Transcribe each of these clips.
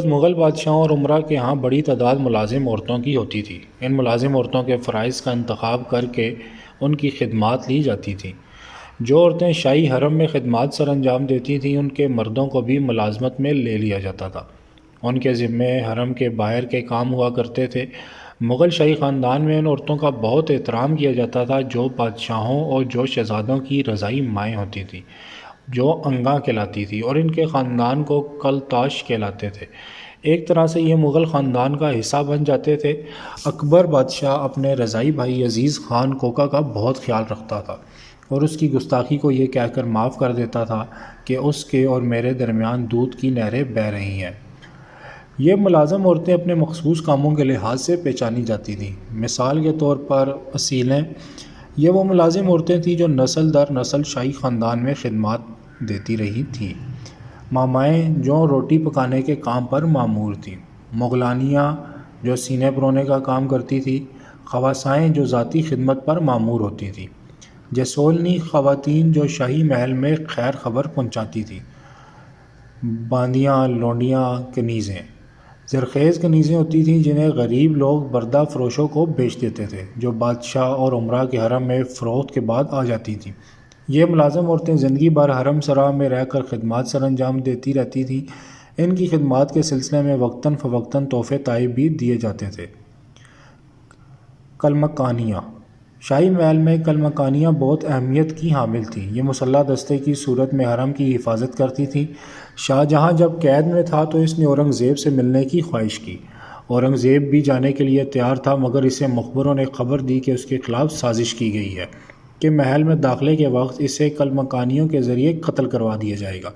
بعض مغل بادشاہوں اور عمرا کے ہاں بڑی تعداد ملازم عورتوں کی ہوتی تھی۔ ان ملازم عورتوں کے فرائض کا انتخاب کر کے ان کی خدمات لی جاتی تھیں۔ جو عورتیں شاہی حرم میں خدمات سر انجام دیتی تھیں ان کے مردوں کو بھی ملازمت میں لے لیا جاتا تھا۔ ان کے ذمے حرم کے باہر کے کام ہوا کرتے تھے۔ مغل شاہی خاندان میں ان عورتوں کا بہت احترام کیا جاتا تھا جو بادشاہوں اور جو شہزادوں کی رضائی مائیں ہوتی تھیں، جو انگا کہلاتی تھی، اور ان کے خاندان کو کلتاش کہلاتے تھے۔ ایک طرح سے یہ مغل خاندان کا حصہ بن جاتے تھے۔ اکبر بادشاہ اپنے رضائی بھائی عزیز خان کوکا کا بہت خیال رکھتا تھا اور اس کی گستاخی کو یہ کہہ کر معاف کر دیتا تھا کہ اس کے اور میرے درمیان دودھ کی نہریں بہہ رہی ہیں۔ یہ ملازم عورتیں اپنے مخصوص کاموں کے لحاظ سے پہچانی جاتی تھیں۔ مثال کے طور پر اصیلیں، یہ وہ ملازم عورتیں تھیں جو نسل در نسل شاہی خاندان میں خدمات دیتی رہی تھیں۔ مامائیں، جو روٹی پکانے کے کام پر مامور تھیں۔ مغلانیاں، جو سینے پرونے کا کام کرتی تھیں۔ خواصائیں، جو ذاتی خدمت پر مامور ہوتی تھیں۔ جسولنی، خواتین جو شاہی محل میں خیر خبر پہنچاتی تھیں۔ باندیاں، لونڈیاں، کنیزیں، زرخیز کنیزیں ہوتی تھیں جنہیں غریب لوگ بردہ فروشوں کو بیچ دیتے تھے، جو بادشاہ اور عمرا کے حرم میں فروخت کے بعد آ جاتی تھیں۔ یہ ملازم عورتیں زندگی بھر حرم سرا میں رہ کر خدمات سر انجام دیتی رہتی تھیں۔ ان کی خدمات کے سلسلے میں وقتاً فوقتاً تحفے تائب بھی دیے جاتے تھے۔ کلمکانیاں، شاہی محل میں کلمکانیاں بہت اہمیت کی حامل تھیں۔ یہ مسلح دستے کی صورت میں حرم کی حفاظت کرتی تھیں۔ شاہ جہاں جب قید میں تھا تو اس نے اورنگزیب سے ملنے کی خواہش کی۔ اورنگزیب بھی جانے کے لیے تیار تھا، مگر اسے مخبروں نے خبر دی کہ اس کے خلاف سازش کی گئی ہے کہ محل میں داخلے کے وقت اسے کلمکانیوں کے ذریعے قتل کروا دیا جائے گا۔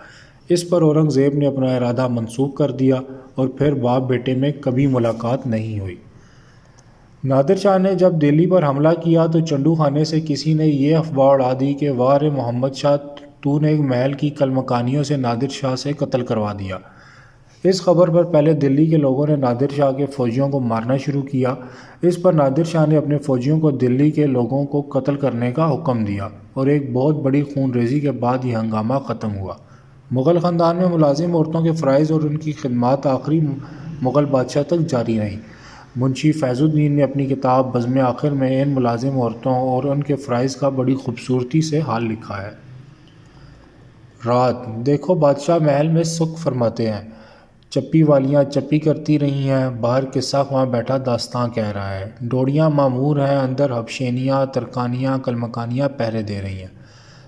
اس پر اورنگزیب نے اپنا ارادہ منسوخ کر دیا اور پھر باپ بیٹے میں کبھی ملاقات نہیں ہوئی۔ نادر شاہ نے جب دہلی پر حملہ کیا تو چنڈو خانے سے کسی نے یہ افواہ اڑا دی کہ واہ رے محمد شاہ، تو نے محل کی کلمکانیوں سے نادر شاہ سے قتل کروا دیا۔ اس خبر پر پہلے دلی کے لوگوں نے نادر شاہ کے فوجیوں کو مارنا شروع کیا۔ اس پر نادر شاہ نے اپنے فوجیوں کو دلی کے لوگوں کو قتل کرنے کا حکم دیا اور ایک بہت بڑی خون ریزی کے بعد یہ ہنگامہ ختم ہوا۔ مغل خاندان میں ملازم عورتوں کے فرائض اور ان کی خدمات آخری مغل بادشاہ تک جاری رہیں۔ منشی فیض الدین نے اپنی کتاب بزم آخر میں ان ملازم عورتوں اور ان کے فرائض کا بڑی خوبصورتی سے حال لکھا ہے۔ رات، دیکھو بادشاہ محل میں سکھ فرماتے ہیں، چپی والیاں چپی کرتی رہی ہیں، باہر قصہ خواں بیٹھا داستاں کہہ رہا ہے، ڈوڑیاں معمور ہیں، اندر حبشینیاں، ترکانیاں، کلمکانیاں پہرے دے رہی ہیں۔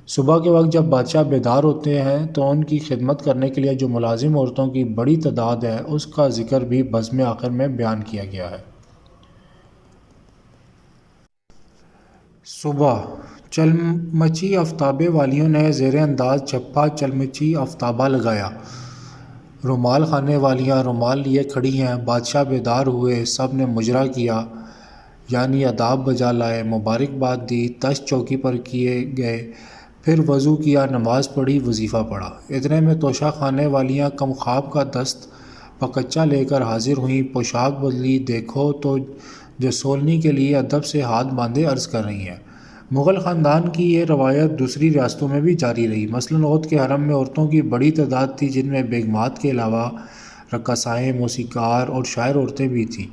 صبح کے وقت جب بادشاہ بیدار ہوتے ہیں تو ان کی خدمت کرنے کے لیے جو ملازم عورتوں کی بڑی تعداد ہے اس کا ذکر بھی بزم آخر میں بیان کیا گیا ہے۔ صبح، چلمچی آفتابے والیوں نے زیر انداز چھپا چلمچی آفتابہ لگایا۔ رومال خانے والیاں رومال لیے کھڑی ہیں۔ بادشاہ بیدار ہوئے، سب نے مجرا کیا، یعنی آداب بجا لائے، مبارکباد دی، تشت چوکی پر کیے گئے، پھر وضو کیا، نماز پڑھی، وظیفہ پڑھا۔ اتنے میں توشہ خانے والیاں کم خواب کا دست پکچا لے کر حاضر ہوئیں، پوشاک بدلی، دیکھو تو جسولنی کے لیے ادب سے ہاتھ باندھے عرض کر رہی ہیں۔ مغل خاندان کی یہ روایت دوسری ریاستوں میں بھی جاری رہی۔ مثلاً اودھ کے حرم میں عورتوں کی بڑی تعداد تھی جن میں بیگمات کے علاوہ رقاصائیں، موسیقار اور شاعر عورتیں بھی تھیں۔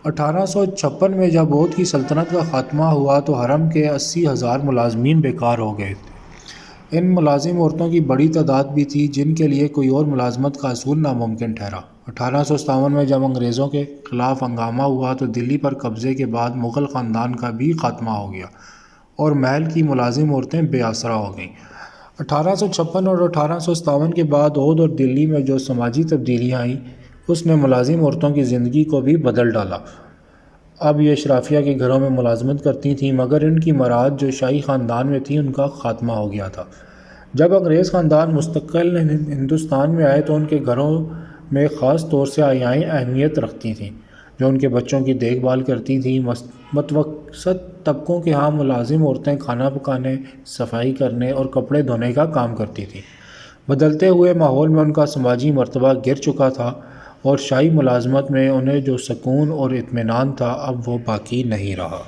1856 میں جب اودھ کی سلطنت کا خاتمہ ہوا تو حرم کے 80,000 ملازمین بیکار ہو گئے تھے۔ ان ملازم عورتوں کی بڑی تعداد بھی تھی جن کے لیے کوئی اور ملازمت کا حصول ناممکن ٹھہرا۔ 1857 میں جب انگریزوں کے خلاف ہنگامہ ہوا تو دلی پر قبضے کے بعد مغل خاندان کا بھی خاتمہ ہو گیا اور محل کی ملازم عورتیں بے آسرا ہو گئیں۔ 1856 اور 1857 کے بعد اودھ اور دلی میں جو سماجی تبدیلیاں آئیں اس نے ملازم عورتوں کی زندگی کو بھی بدل ڈالا۔ اب یہ اشرافیہ کے گھروں میں ملازمت کرتی تھیں، مگر ان کی مراد جو شاہی خاندان میں تھی ان کا خاتمہ ہو گیا تھا۔ جب انگریز خاندان مستقل ہندوستان میں آئے تو ان کے گھروں میں خاص طور سے آیائیں اہمیت رکھتی تھیں جو ان کے بچوں کی دیکھ بھال کرتی تھیں۔ متوسط طبقوں کے ہاں ملازم عورتیں کھانا پکانے، صفائی کرنے اور کپڑے دھونے کا کام کرتی تھیں۔ بدلتے ہوئے ماحول میں ان کا سماجی مرتبہ گر چکا تھا اور شاہی ملازمت میں انہیں جو سکون اور اطمینان تھا اب وہ باقی نہیں رہا۔